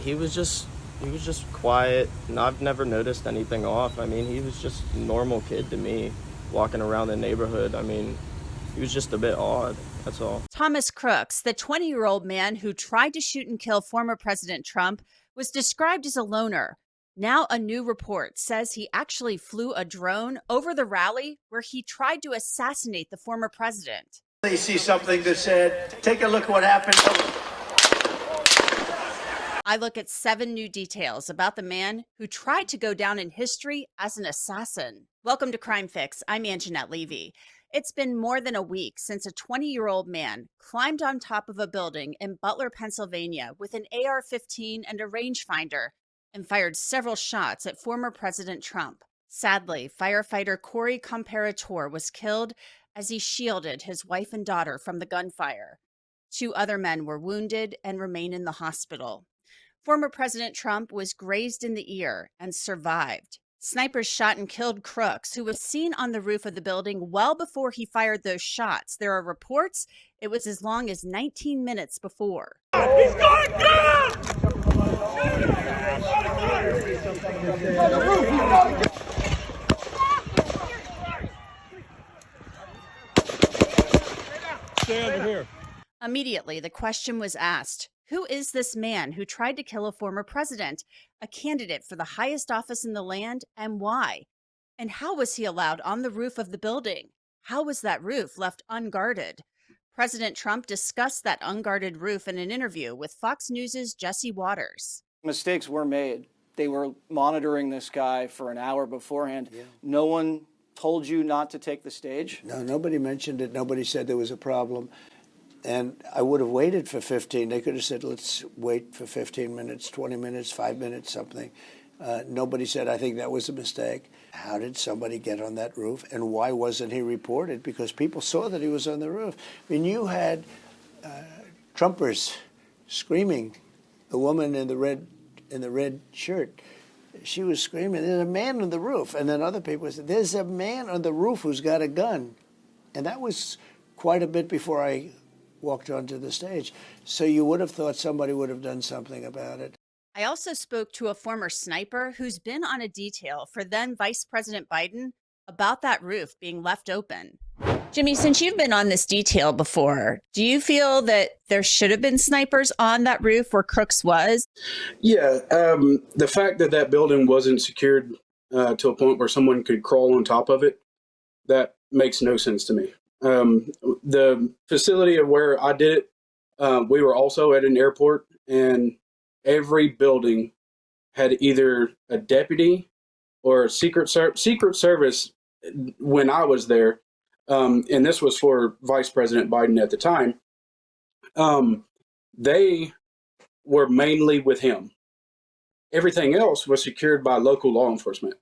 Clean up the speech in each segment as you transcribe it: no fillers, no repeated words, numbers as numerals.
He was just quiet, and I've never noticed anything off. I mean, he was just a normal kid to me, walking around the neighborhood. I mean, he was just a bit odd, that's all. Thomas Crooks, the 20-year-old man who tried to shoot and kill former President Trump, was described as a loner. Now a new report says he actually flew a drone over the rally where he tried to assassinate the former president. They see something that said, take a look at what happened. I look at 7 new details about the man who tried to go down in history as an assassin. Welcome to Crime Fix. I'm Angenette Levy. It's been more than a week since a 20-year-old man climbed on top of a building in Butler, Pennsylvania with an AR-15 and a rangefinder and fired several shots at former President Trump. Sadly, firefighter Corey Comparator was killed as he shielded his wife and daughter from the gunfire. 2 other men were wounded and remain in the hospital. Former President Trump was grazed in the ear and survived. Snipers shot and killed Crooks, who was seen on the roof of the building well before he fired those shots. There are reports it was as long as 19 minutes before. He's going down! Stay under here. Immediately, the question was asked, who is this man who tried to kill a former president, a candidate for the highest office in the land, and why? And how was he allowed on the roof of the building? How was that roof left unguarded? President Trump discussed that unguarded roof in an interview with Fox News' Jesse Waters. Mistakes were made. They were monitoring this guy for an hour beforehand. Yeah. No one told you not to take the stage? No, nobody mentioned it. Nobody said there was a problem. And I would have waited for 15. They could have said, let's wait for 15 minutes, 20 minutes, 5 minutes, something. Nobody said, I think that was a mistake. How did somebody get on that roof? And why wasn't he reported? Because people saw that he was on the roof. I mean, you had Trumpers screaming. The woman in the red shirt, she was screaming, there's a man on the roof. And then other people said, there's a man on the roof who's got a gun. And that was quite a bit before I walked onto the stage. So you would have thought somebody would have done something about it. I also spoke to a former sniper who's been on a detail for then Vice President Biden about that roof being left open. Jimmy, since you've been on this detail before, do you feel that there should have been snipers on that roof where Crooks was? Yeah, the fact that that building wasn't secured to a point where someone could crawl on top of it, that makes no sense to me. The facility of where I did it, we were also at an airport, and every building had either a deputy or a Secret Service when I was there, and this was for Vice President Biden at the time. They were mainly with him. Everything else was secured by local law enforcement.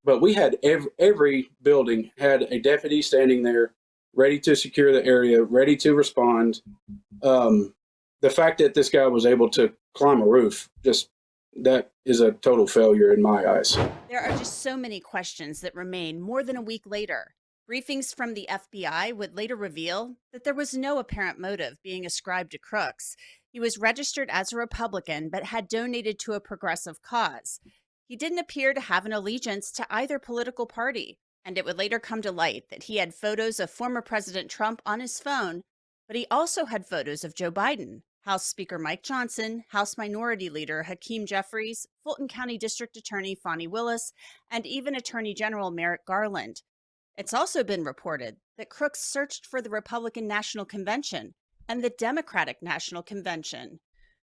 But we had every building had a deputy standing there, ready to secure the area, ready to respond. The fact that this guy was able to climb a roof, that is a total failure in my eyes. There are just so many questions that remain more than a week later. Briefings from the FBI would later reveal that there was no apparent motive being ascribed to Crooks. He was registered as a Republican, but had donated to a progressive cause. He didn't appear to have an allegiance to either political party, and it would later come to light that he had photos of former President Trump on his phone, but he also had photos of Joe Biden, House Speaker Mike Johnson, House Minority Leader Hakeem Jeffries, Fulton County District Attorney Fani Willis, and even Attorney General Merrick Garland. It's also been reported that Crooks searched for the Republican National Convention and the Democratic National Convention.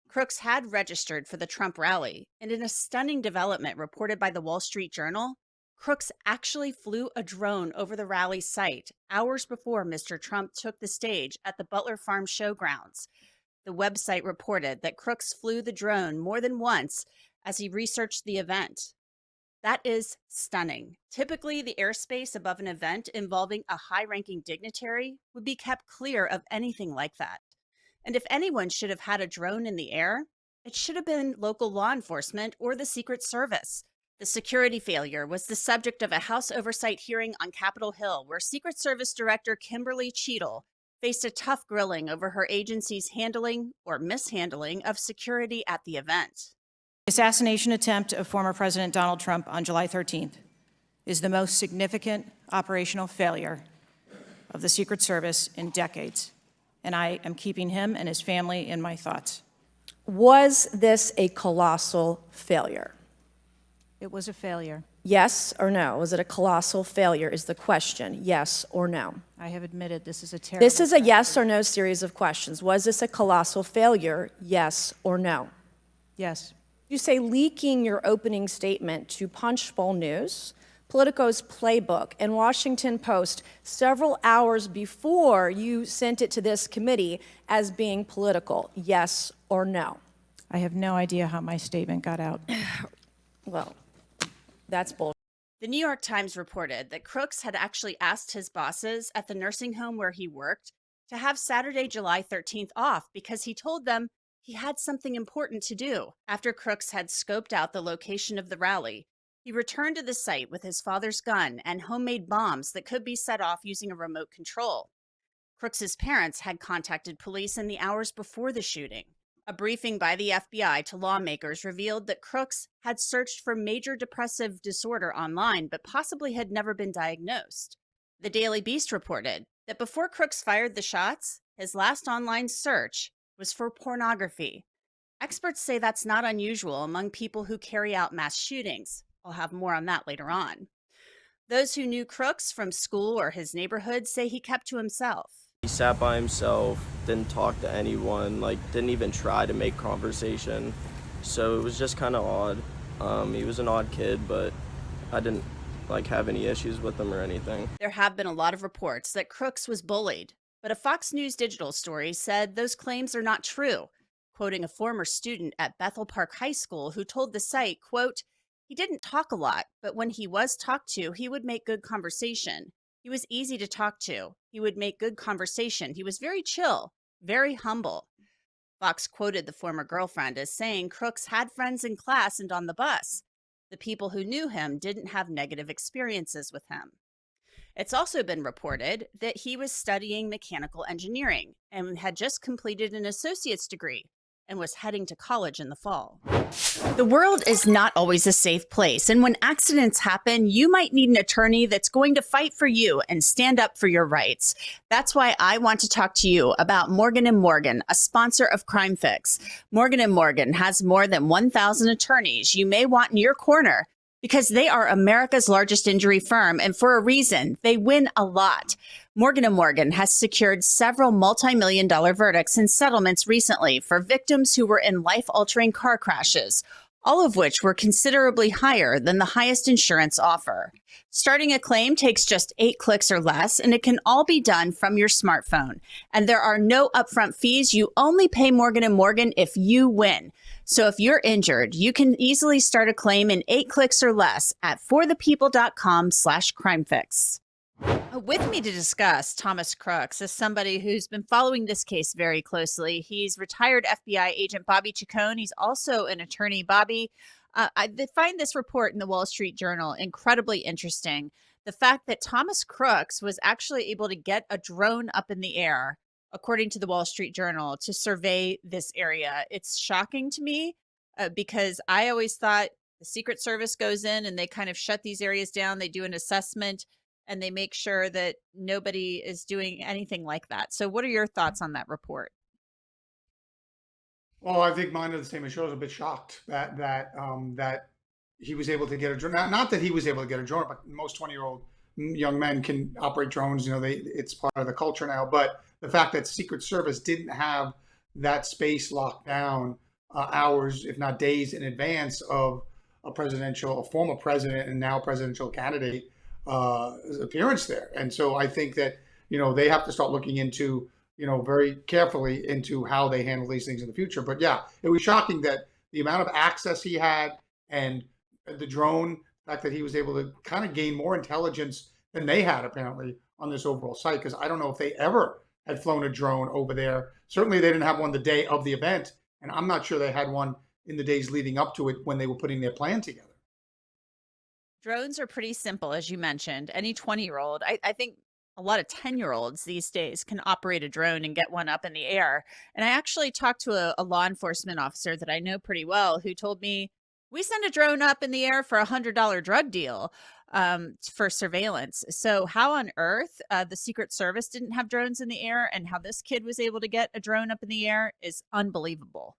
Crooks had registered for the Trump rally, and in a stunning development reported by the Wall Street Journal, Crooks actually flew a drone over the rally site hours before Mr. Trump took the stage at the Butler Farm Showgrounds. The website reported that Crooks flew the drone more than once as he researched the event. That is stunning. Typically, the airspace above an event involving a high-ranking dignitary would be kept clear of anything like that. And if anyone should have had a drone in the air, it should have been local law enforcement or the Secret Service. The security failure was the subject of a House oversight hearing on Capitol Hill, where Secret Service Director Kimberly Cheadle faced a tough grilling over her agency's handling or mishandling of security at the event. The assassination attempt of former President Donald Trump on July 13th is the most significant operational failure of the Secret Service in decades, and I am keeping him and his family in my thoughts. Was this a colossal failure? It was a failure. Yes or no? Was it a colossal failure is the question, yes or no? I have admitted this is a terrible This is a yes or no series of questions. Was this a colossal failure, yes or no? Yes. You say leaking your opening statement to Punchbowl News, Politico's Playbook, and Washington Post several hours before you sent it to this committee as being political, yes or no? I have no idea how my statement got out. Well, that's bullshit. The New York Times reported that Crooks had actually asked his bosses at the nursing home where he worked to have Saturday, July 13th off because he told them he had something important to do. After Crooks had scoped out the location of the rally, he returned to the site with his father's gun and homemade bombs that could be set off using a remote control. Crooks's parents had contacted police in the hours before the shooting. A briefing by the FBI to lawmakers revealed that Crooks had searched for major depressive disorder online, but possibly had never been diagnosed. The Daily Beast reported that before Crooks fired the shots, his last online search was for pornography. Experts say that's not unusual among people who carry out mass shootings. I'll have more on that later on. Those who knew Crooks from school or his neighborhood say he kept to himself. He sat by himself, didn't talk to anyone, didn't even try to make conversation. So it was just kind of odd. He was an odd kid, but I didn't have any issues with him or anything. There have been a lot of reports that Crooks was bullied, but a Fox News Digital story said those claims are not true, quoting a former student at Bethel Park High School who told the site, quote, "He didn't talk a lot, but when he was talked to, he would make good conversation. He was easy to talk to. He would make good conversation. He was very chill, very humble." Fox quoted the former girlfriend as saying Crooks had friends in class and on the bus. The people who knew him didn't have negative experiences with him. It's also been reported that he was studying mechanical engineering and had just completed an associate's degree and was heading to college in the fall. The world is not always a safe place, and when accidents happen, you might need an attorney that's going to fight for you and stand up for your rights. That's why I want to talk to you about Morgan & Morgan, a sponsor of Crime Fix. Morgan & Morgan has more than 1,000 attorneys you may want in your corner because they are America's largest injury firm, and for a reason, they win a lot. Morgan & Morgan has secured several multi-million-dollar verdicts and settlements recently for victims who were in life-altering car crashes, all of which were considerably higher than the highest insurance offer. Starting a claim takes just 8 clicks or less, and it can all be done from your smartphone. And there are no upfront fees. You only pay Morgan & Morgan if you win. So if you're injured, you can easily start a claim in 8 clicks or less at forthepeople.com/crimefix. With me to discuss Thomas Crooks is somebody who's been following this case very closely. He's retired FBI agent Bobby Chacon. He's also an attorney. Bobby, I find this report in the Wall Street Journal incredibly interesting. The fact that Thomas Crooks was actually able to get a drone up in the air, according to the Wall Street Journal, to survey this area. It's shocking to me because I always thought the Secret Service goes in and they kind of shut these areas down. They do an assessment and they make sure that nobody is doing anything like that. So what are your thoughts on that report? Well, I think mine are the same as yours. A bit shocked that he was able to get a drone. Not that he was able to get a drone, but most 20-year-old young men can operate drones. You know, it's part of the culture now. But the fact that Secret Service didn't have that space locked down hours, if not days, in advance of a former president and now presidential candidate appearance there. And so I think that, they have to start looking into, very carefully into how they handle these things in the future. But yeah, it was shocking that the amount of access he had and the drone, the fact that he was able to kind of gain more intelligence than they had apparently on this overall site. Because I don't know if they ever had flown a drone over there. Certainly they didn't have one the day of the event. And I'm not sure they had one in the days leading up to it when they were putting their plan together. Drones are pretty simple, as you mentioned. Any 20-year-old, I think a lot of 10-year-olds these days can operate a drone and get one up in the air. And I actually talked to a law enforcement officer that I know pretty well who told me, we send a drone up in the air for $100 drug deal for surveillance. So how on earth the Secret Service didn't have drones in the air and how this kid was able to get a drone up in the air is unbelievable.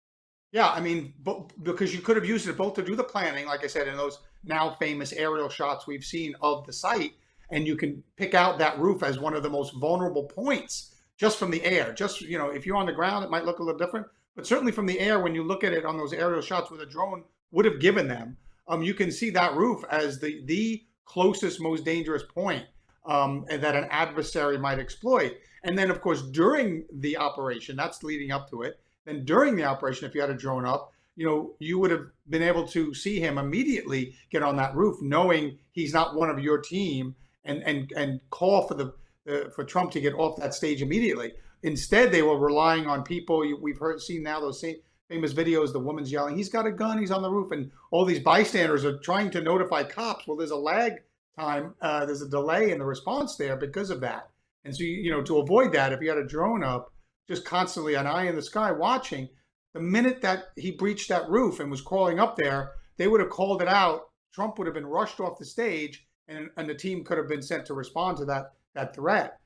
Yeah, I mean, because you could have used it both to do the planning, like I said, in those now famous aerial shots we've seen of the site, and you can pick out that roof as one of the most vulnerable points just from the air. Just, you know, if you're on the ground, it might look a little different, but certainly from the air, when you look at it on those aerial shots where the drone would have given them, you can see that roof as the closest, most dangerous point that an adversary might exploit. And then, of course, during the operation, that's leading up to it. Then during the operation, if you had a drone up, you know, you would have been able to see him immediately get on that roof, knowing he's not one of your team, and call for Trump to get off that stage immediately. Instead, they were relying on people. We've seen now those same famous videos. The woman's yelling, "He's got a gun! He's on the roof!" And all these bystanders are trying to notify cops. Well, there's a lag time. There's a delay in the response there because of that. And so, you know, to avoid that, if you had a drone up, just constantly an eye in the sky watching, the minute that he breached that roof and was crawling up there, they would have called it out. Trump would have been rushed off the stage, and the team could have been sent to respond to that threat.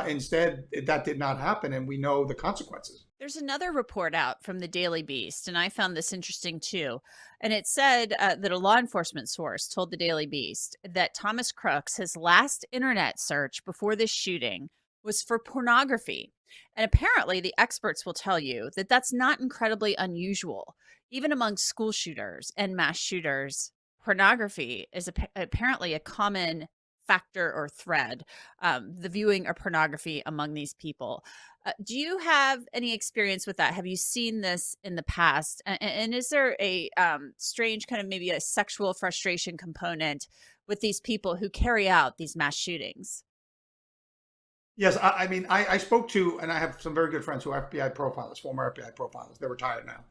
Instead, that did not happen, and we know the consequences. There's another report out from the Daily Beast, and I found this interesting too. And it said that a law enforcement source told the Daily Beast that Thomas Crooks, his last internet search before this shooting, was for pornography. And apparently, the experts will tell you that that's not incredibly unusual. Even among school shooters and mass shooters, pornography is apparently a common factor or thread, the viewing of pornography among these people. Do you have any experience with that? Have you seen this in the past? And is there a strange kind of maybe a sexual frustration component with these people who carry out these mass shootings? Yes, I mean, I spoke to, and I have some very good friends who are FBI profilers, former FBI profilers. They're retired now,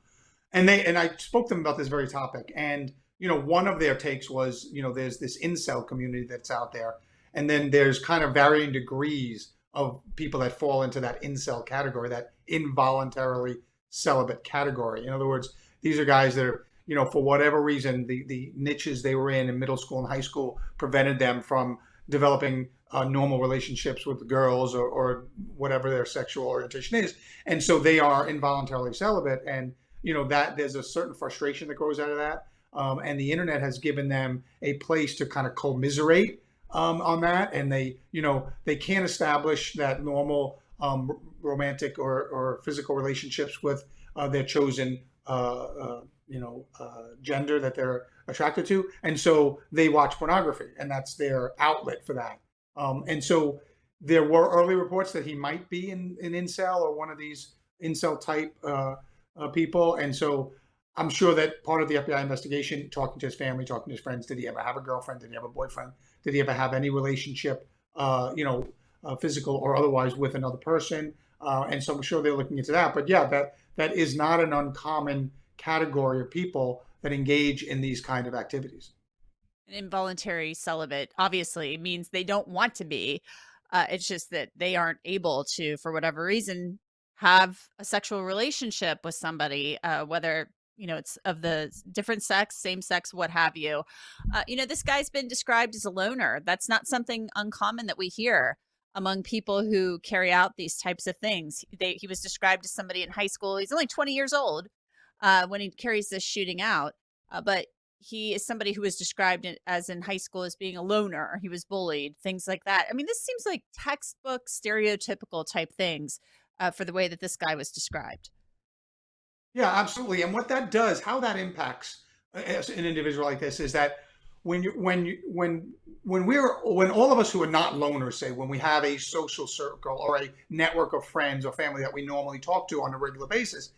and I spoke to them about this very topic. And you know, one of their takes was, you know, there's this incel community that's out there, and then there's kind of varying degrees of people that fall into that incel category, that involuntarily celibate category. In other words, these are guys that are, you know, for whatever reason, the niches they were in middle school and high school prevented them from developing normal relationships with girls or whatever their sexual orientation is. And so they are involuntarily celibate. And, you know, that there's a certain frustration that grows out of that. And the internet has given them a place to kind of commiserate on that. And they, you know, they can't establish that normal romantic or physical relationships with their chosen, gender that they're attracted to. And so they watch pornography, and that's their outlet for that. And so there were early reports that he might be an incel or one of these incel type people. And so I'm sure that part of the FBI investigation, talking to his family, talking to his friends, did he ever have a girlfriend? Did he have a boyfriend? Did he ever have any relationship, physical or otherwise, with another person? And so I'm sure they're looking into that. But yeah, that is not an uncommon category of people that engage in these kind of activities. An involuntary celibate obviously means they don't want to be. It's just that they aren't able to, for whatever reason, have a sexual relationship with somebody, whether, you know, it's of the different sex, same sex, what have you. This guy's been described as a loner. That's not something uncommon that we hear among people who carry out these types of things. He was described as somebody in high school. He's only 20 years old when he carries this shooting out. But he is somebody who was described as in high school as being a loner. He was bullied, things like that. I mean, this seems like textbook stereotypical type things for the way that this guy was described. Yeah, absolutely. And what that does, how that impacts an individual like this, is that when all of us who are not loners, say, when we have a social circle or a network of friends or family that we normally talk to on a regular basis,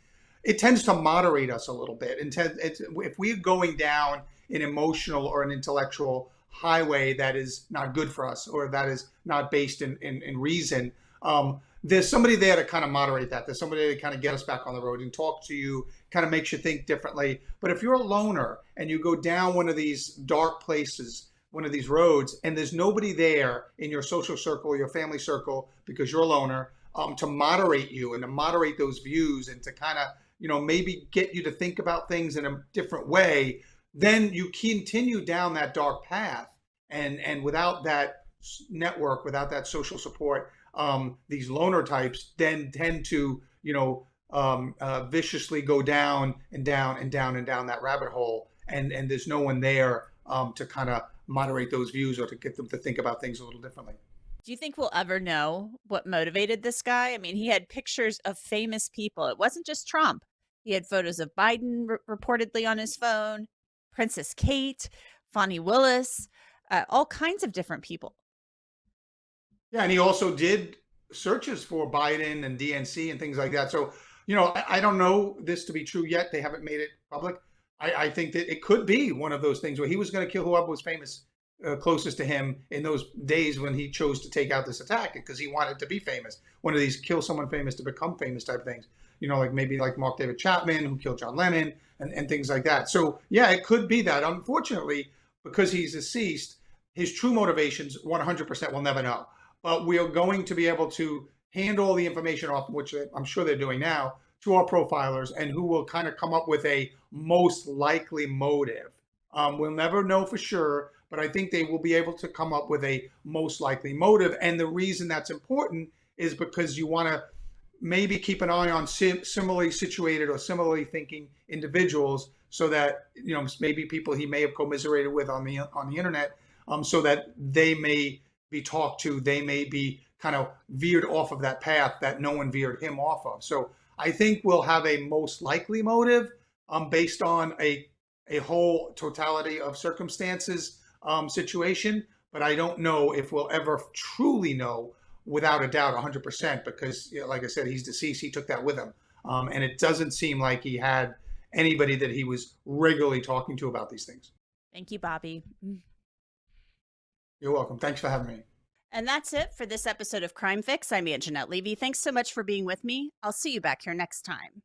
it tends to moderate us a little bit. And if we're going down an emotional or an intellectual highway that is not good for us, or that is not based in reason, there's somebody there to kind of moderate that. There's somebody to kind of get us back on the road and talk to you, kind of makes you think differently. But if you're a loner and you go down one of these dark places one of these roads and there's nobody there in your social circle, your family circle, because you're a loner, to moderate you and to moderate those views and to kind of, maybe get you to think about things in a different way, then you continue down that dark path. And without that network, without that social support, these loner types then tend to, viciously go down and down and down and down that rabbit hole. And there's no one there to kind of moderate those views or to get them to think about things a little differently. Do you think we'll ever know what motivated this guy? I mean, he had pictures of famous people. It wasn't just Trump. He had photos of Biden reportedly on his phone, Princess Kate, Fonnie Willis, all kinds of different people. Yeah, and he also did searches for Biden and DNC and things like that. So, I don't know this to be true yet. They haven't made it public. I think that it could be one of those things where he was going to kill whoever was famous closest to him in those days when he chose to take out this attack because he wanted to be famous. One of these kill someone famous to become famous type things. Like maybe like Mark David Chapman, who killed John Lennon and things like that. So, yeah, it could be that. Unfortunately, because he's deceased, his true motivations 100% we'll never know. But we are going to be able to hand all the information off, which I'm sure they're doing now, to our profilers, and who will kind of come up with a most likely motive. We'll never know for sure, but I think they will be able to come up with a most likely motive. And the reason that's important is because you want to maybe keep an eye on similarly situated or similarly thinking individuals, so that maybe people he may have commiserated with on the internet, so that they may be talked to, they may be kind of veered off of that path that no one veered him off of. So I think we'll have a most likely motive based on a whole totality of circumstances situation, but I don't know if we'll ever truly know without a doubt 100%, because like I said, he's deceased. He took that with him. And it doesn't seem like he had anybody that he was regularly talking to about these things. Thank you, Bobby. You're welcome. Thanks for having me. And that's it for this episode of Crime Fix. I'm Angenette Levy. Thanks so much for being with me. I'll see you back here next time.